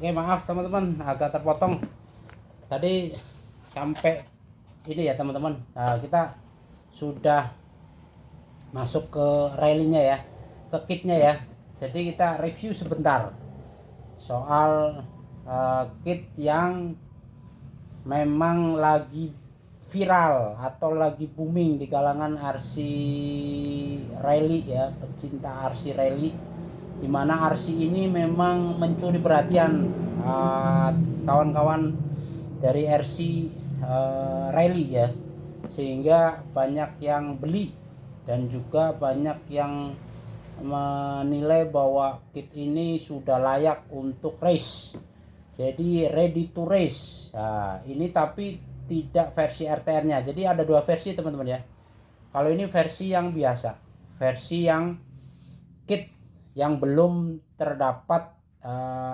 Oke, maaf teman-teman agak terpotong tadi sampai ini ya teman-teman. Nah, kita sudah masuk ke railingnya ya, ke kitnya ya. Jadi kita review sebentar soal kit yang memang lagi viral atau lagi booming di kalangan RC rally ya, pecinta RC rally, dimana RC ini memang mencuri perhatian kawan-kawan dari RC rally ya, sehingga banyak yang beli dan juga banyak yang menilai bahwa kit ini sudah layak untuk race, jadi ready to race. Nah, ini tapi tidak versi RTR-nya. Jadi ada dua versi teman-teman ya. Kalau ini versi yang biasa, versi yang kit yang belum terdapat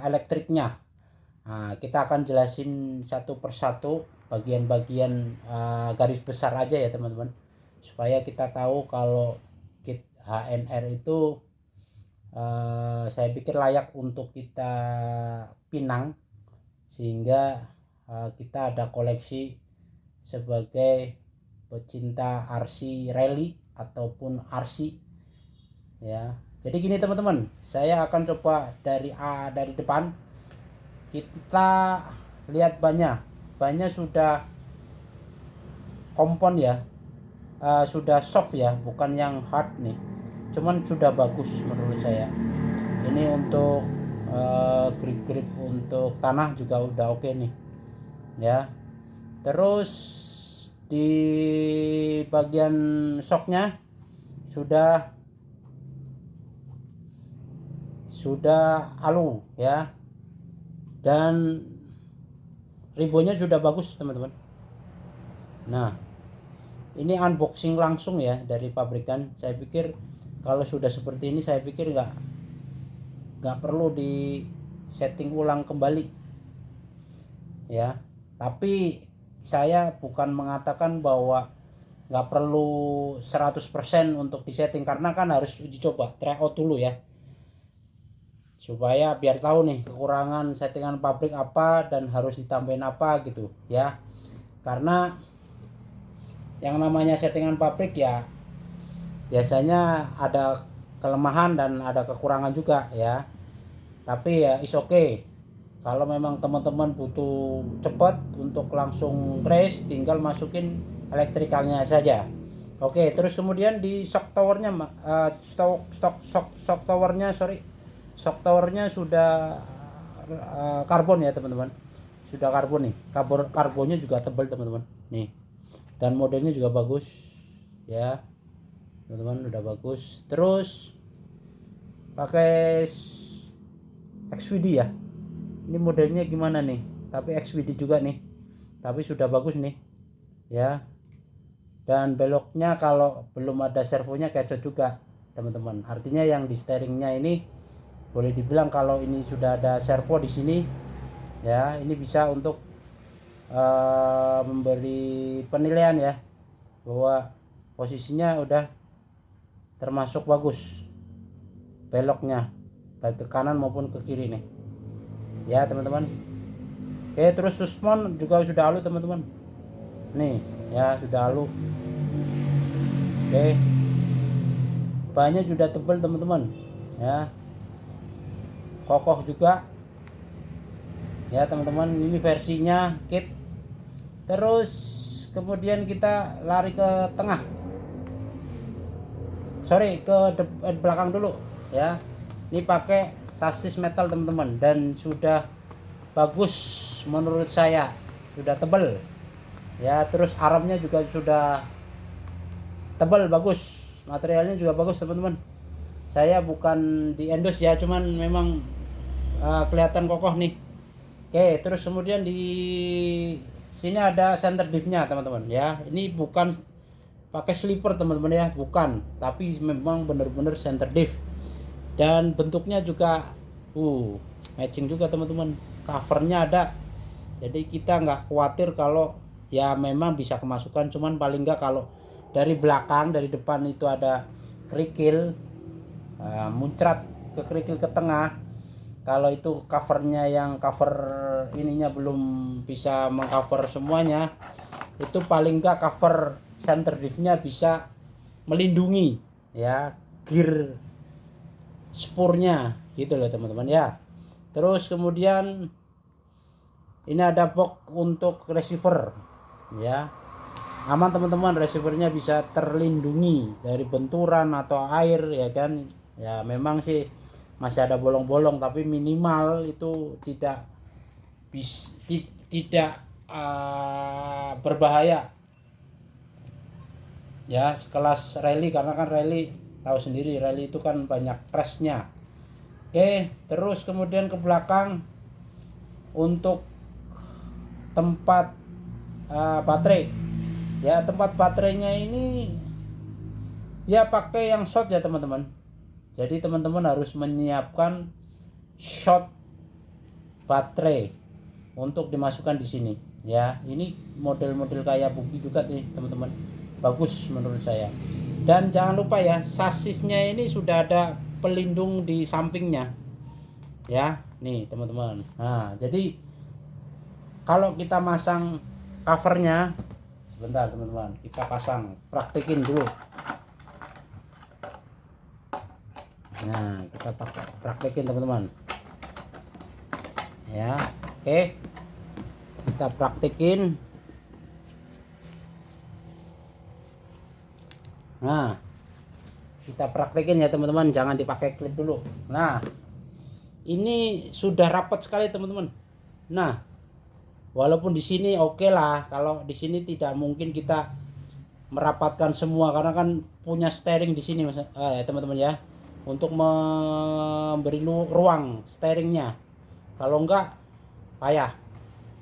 elektriknya. Nah, kita akan jelasin satu persatu bagian-bagian garis besar aja ya teman-teman, supaya kita tahu kalau kit HNR itu saya pikir layak untuk kita pinang, sehingga kita ada koleksi sebagai pecinta RC rally ataupun RC ya. Jadi gini teman-teman, saya akan coba dari depan. Kita lihat bannya sudah kompon ya, sudah soft ya, bukan yang hard nih, cuman sudah bagus menurut saya. Ini untuk grip untuk tanah juga udah oke nih ya. Terus di bagian shocknya sudah alu ya, dan ribonya sudah bagus teman-teman. Nah, ini unboxing langsung ya dari pabrikan. Saya pikir kalau sudah seperti ini, saya pikir nggak perlu di setting ulang kembali ya. Tapi saya bukan mengatakan bahwa nggak perlu 100% untuk disetting, karena kan harus uji coba, try out dulu ya, supaya biar tahu nih kekurangan settingan pabrik apa dan harus ditambahin apa gitu ya. Karena yang namanya settingan pabrik ya biasanya ada kelemahan dan ada kekurangan juga ya. Tapi ya is okay. Kalau memang teman-teman butuh cepat untuk langsung race, tinggal masukin elektrikalnya saja. Oke, terus kemudian di shock towernya shock towernya shock towernya sudah karbon ya teman-teman. Sudah karbon nih. Karbonnya juga tebal teman-teman. Nih. Dan modelnya juga bagus ya. Teman-teman udah bagus. Terus pakai XVD ya. Ini modelnya gimana nih? Tapi XVD juga nih. Tapi sudah bagus nih. Ya. Dan beloknya kalau belum ada servonya kecot juga, teman-teman. Artinya yang di steeringnya ini boleh dibilang kalau ini sudah ada servo di sini ya, ini bisa untuk memberi penilaian ya bahwa posisinya udah termasuk bagus beloknya, baik ke kanan maupun ke kiri nih ya teman-teman. Oke, terus suspend juga sudah halu teman-teman, nih ya sudah halu. Oke, bannya sudah tebal teman-teman ya, kokoh juga ya teman-teman. Ini versinya kit. Terus kemudian kita lari ke tengah, ke belakang dulu ya. Ini pakai sasis metal teman-teman, dan sudah bagus menurut saya, sudah tebal ya. Terus armnya juga sudah tebal, bagus, materialnya juga bagus teman-teman. Saya bukan di endorse ya, cuman memang kelihatan kokoh nih. Oke, terus kemudian di sini ada center diff-nya teman-teman ya. Ini bukan pakai slipper teman-teman ya, bukan, tapi memang benar-benar center diff. Dan bentuknya juga matching juga teman-teman. Covernya ada, jadi kita nggak khawatir kalau ya memang bisa kemasukan, cuman paling nggak kalau dari belakang, dari depan itu ada kerikil muncrat ke kerikil ke tengah, kalau itu covernya yang cover ininya belum bisa mengcover semuanya, itu paling enggak cover center diffnya bisa melindungi ya gear spurnya gitu loh teman-teman ya. Terus kemudian ini ada box untuk receiver ya, aman teman-teman, receivernya bisa terlindungi dari benturan atau air ya kan. Ya memang sih masih ada bolong-bolong, tapi minimal itu tidak berbahaya ya, sekelas rally, karena kan rally tahu sendiri, rally itu kan banyak crashnya. Oke, terus kemudian ke belakang untuk tempat baterai ya. Tempat baterainya ini dia pakai yang short ya teman-teman, jadi teman-teman harus menyiapkan short baterai untuk dimasukkan di sini ya. Ini model-model kayak Bugi juga nih teman-teman, bagus menurut saya. Dan jangan lupa ya, sasisnya ini sudah ada pelindung di sampingnya ya, nih teman-teman. Nah jadi kalau kita masang covernya, sebentar teman-teman, kita pasang, praktekin dulu. Nah kita praktekin teman-teman ya. Oke, kita praktekin. Nah kita praktekin ya teman-teman, jangan dipakai klip dulu. Nah ini sudah rapat sekali teman-teman. Nah walaupun di sini oke lah, kalau di sini tidak mungkin kita merapatkan semua karena kan punya steering di sini mas, teman-teman ya, untuk memberi ruang steeringnya. Kalau enggak payah.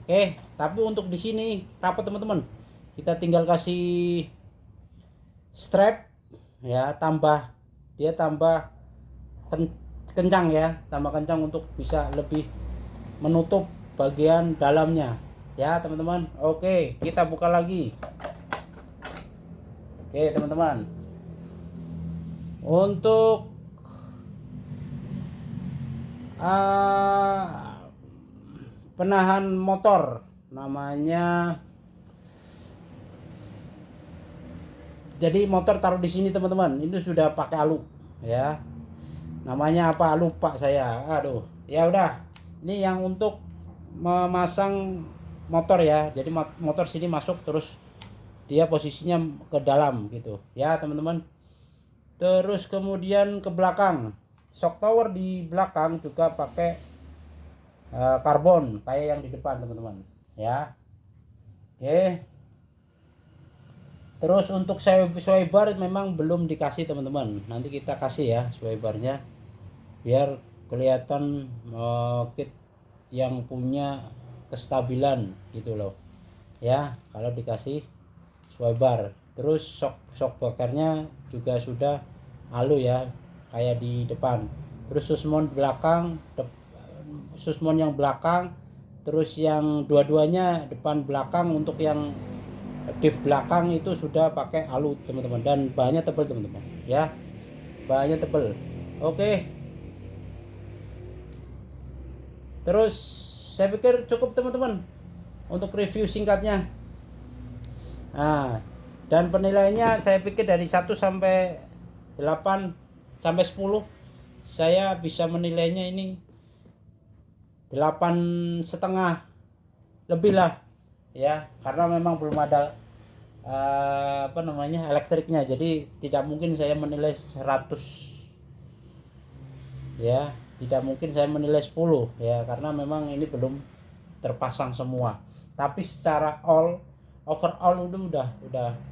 Oke, tapi untuk di sini rapat teman-teman. Kita tinggal kasih strap ya, tambah kencang ya, tambah kencang untuk bisa lebih menutup bagian dalamnya ya teman-teman. Oke, kita buka lagi. Oke teman-teman, untuk penahan motor namanya, jadi motor taruh di sini teman-teman, ini sudah pakai alu ya, namanya apa lupa saya, aduh ya udah. Ini yang untuk memasang motor ya, jadi motor sini masuk terus dia posisinya ke dalam gitu ya teman-teman. Terus kemudian ke belakang, shock tower di belakang juga pakai karbon kayak yang di depan teman-teman ya. Oke, terus untuk sway bar memang belum dikasih teman-teman, nanti kita kasih ya sway barnya biar kelihatan kit yang punya kestabilan gitu loh ya, kalau dikasih sway bar. Terus shock bakarnya juga sudah halu ya kayak di depan. Terus susmon belakang, susmon yang belakang, terus yang dua-duanya depan belakang, untuk yang diff belakang itu sudah pakai alu teman-teman, dan bahannya tebal teman-teman ya, bahannya tebal. Oke, terus saya pikir cukup teman-teman untuk review singkatnya. Nah, dan penilaiannya saya pikir dari 1 sampai 8 sampai 10 saya bisa menilainya ini 8,5 lebih lah ya, karena memang belum ada elektriknya, jadi tidak mungkin saya menilai 100 ya, tidak mungkin saya menilai 10 ya, karena memang ini belum terpasang semua. Tapi secara overall udah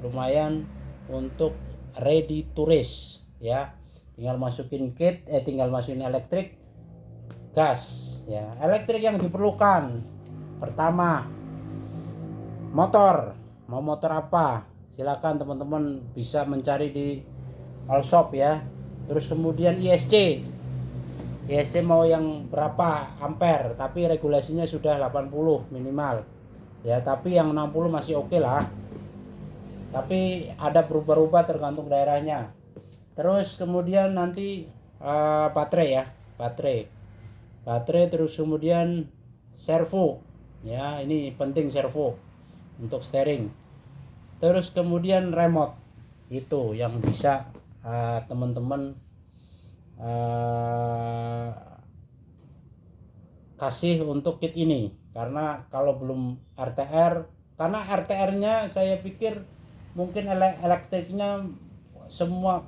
lumayan untuk ready to race ya. Tinggal masukin kit, tinggal masukin elektrik, gas ya. Elektrik yang diperlukan, pertama motor. Mau motor apa? Silakan teman-teman bisa mencari di all shop ya. Terus kemudian ISC mau yang berapa ampere, tapi regulasinya sudah 80 minimal ya, tapi yang 60 masih oke lah, tapi ada berubah-ubah tergantung daerahnya. Terus kemudian nanti baterai ya, baterai baterai, terus kemudian servo ya, ini penting servo untuk steering, terus kemudian remote. Itu yang bisa teman-teman kasih untuk kit ini. Karena kalau belum RTR, karena RTR-nya saya pikir mungkin elektriknya semua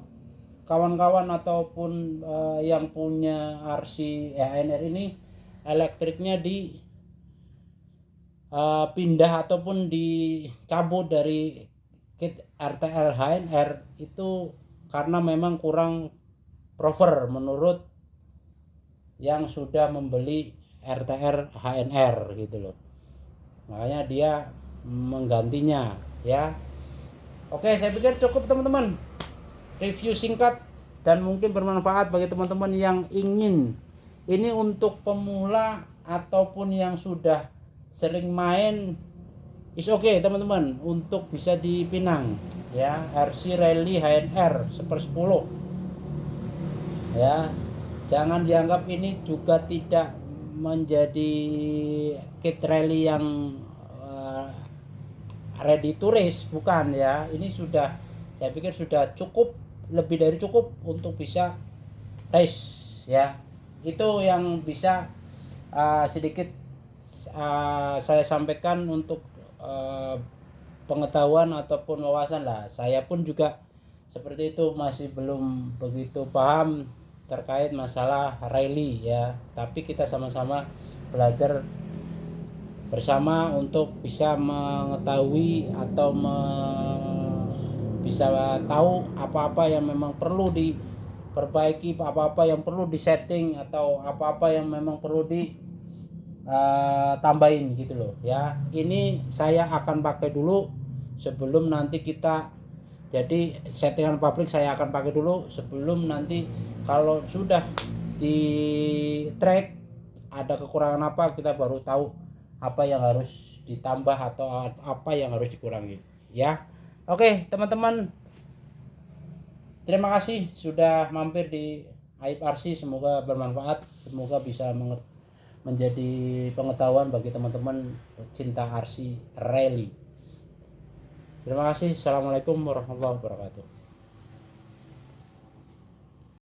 kawan-kawan ataupun yang punya RC HNR ini elektriknya di pindah ataupun dicabut dari kit RTR HNR itu karena memang kurang proper menurut yang sudah membeli RTR HNR gitu loh. Makanya dia menggantinya ya. Oke, saya pikir cukup teman-teman. Review singkat dan mungkin bermanfaat bagi teman-teman yang ingin. Ini untuk pemula ataupun yang sudah sering main, is okay teman-teman, untuk bisa dipinang ya. RC Rally HNR 1/10 ya. Jangan dianggap ini juga tidak menjadi kit rally yang ready to race, bukan ya. Ini sudah, saya pikir sudah cukup, lebih dari cukup untuk bisa race ya. Itu yang bisa sedikit saya sampaikan untuk pengetahuan ataupun wawasan lah. Saya pun juga seperti itu, masih belum begitu paham terkait masalah rally ya, tapi kita sama-sama belajar bersama untuk bisa mengetahui atau bisa tahu apa-apa yang memang perlu diperbaiki, apa-apa yang perlu disetting, atau apa-apa yang memang perlu tambahin gitu loh ya. Ini saya akan pakai dulu sebelum nanti kita, jadi settingan pabrik saya akan pakai dulu sebelum nanti kalau sudah di track ada kekurangan apa, kita baru tahu apa yang harus ditambah atau apa yang harus dikurangi ya. Oke teman-teman, terima kasih sudah mampir di Aib RC. Semoga bermanfaat, semoga bisa menjadi pengetahuan bagi teman-teman pecinta RC Rally. Terima kasih. Assalamualaikum warahmatullahi wabarakatuh.